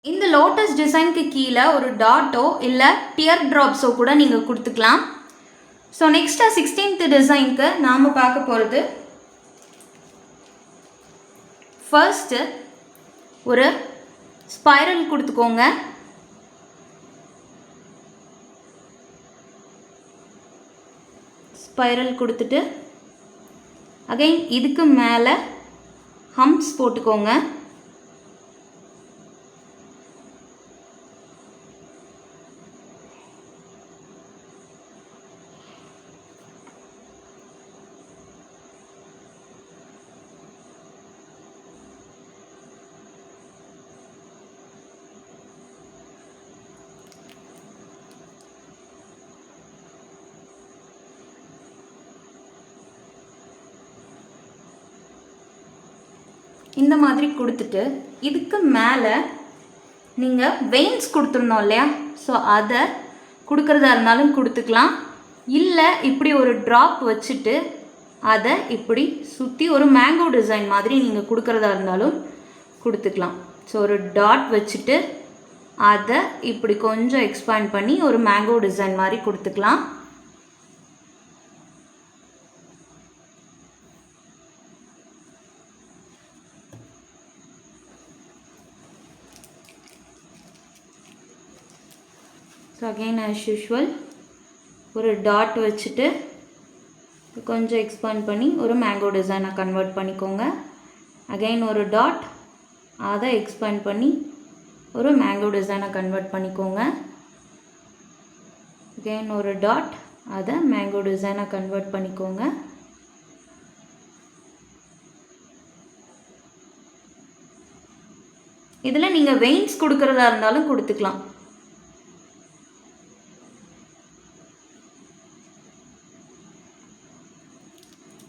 இந்த லோட்டஸ் டிசைனுக்கு கீழே ஒரு டாட்டோ இல்லை டியர் ட்ராப்ஸோ கூட நீங்கள் கொடுத்துக்கலாம். ஸோ நெக்ஸ்ட்டாக 16th டிசைனுக்கு நாம் பார்க்க போகிறது, ஃபர்ஸ்ட்டு ஒரு ஸ்பைரல் கொடுத்துக்கோங்க. ஸ்பைரல் கொடுத்துட்டு அகைன் இதுக்கு மேலே ஹம்ப்ஸ் போட்டுக்கோங்க. இந்த மாதிரி கொடுத்துட்டு இதுக்கு மேலே நீங்கள் வெயின்ஸ் கொடுத்துருந்தோம் இல்லையா, ஸோ அதை கொடுக்குறதா இருந்தாலும் கொடுத்துக்கலாம். இல்லை இப்படி ஒரு ட்ராப் வச்சுட்டு அதை இப்படி சுற்றி ஒரு மேங்கோ டிசைன் மாதிரி நீங்கள் கொடுக்குறதா இருந்தாலும் கொடுத்துக்கலாம். ஸோ ஒரு டாட் வச்சுட்டு அதை இப்படி கொஞ்சம் எக்ஸ்பேண்ட் பண்ணி ஒரு மேங்கோ டிசைன் மாதிரி கொடுத்துக்கலாம். ஸோ அகெயின் ஆஸ் யூஷுவல் ஒரு டாட் வச்சுட்டு கொஞ்சம் எக்ஸ்பேண்ட் பண்ணி ஒரு மேங்கோ டிசைனை கன்வெர்ட் பண்ணிக்கோங்க. அகெயின் ஒரு டாட், அதை எக்ஸ்பேண்ட் பண்ணி ஒரு மேங்கோ டிசைனை கன்வெர்ட் பண்ணிக்கோங்க. அகெயின் ஒரு டாட், அதை மேங்கோ டிசைனை கன்வெர்ட் பண்ணிக்கோங்க. இதில் நீங்கள் வெயின்ஸ் கொடுக்குறதா இருந்தாலும் கொடுத்துக்கலாம்.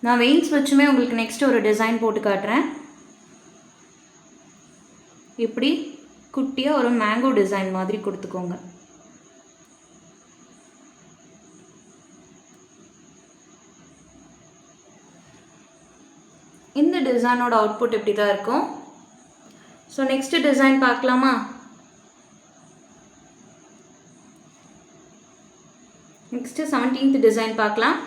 நான் வெயின்ஸ் வச்சுமே உங்களுக்கு நெக்ஸ்ட் ஒரு டிசைன் போட்டு காட்டுறேன். இப்படி குட்டியாக ஒரு மேங்கோ டிசைன் மாதிரி கொடுத்துக்கோங்க. இந்த டிசைனோட அவுட்புட் இப்படி தான் இருக்கும். ஸோ நெக்ஸ்ட் டிசைன் பார்க்கலாமா? நெக்ஸ்ட்டு 17th டிசைன் பார்க்கலாம்.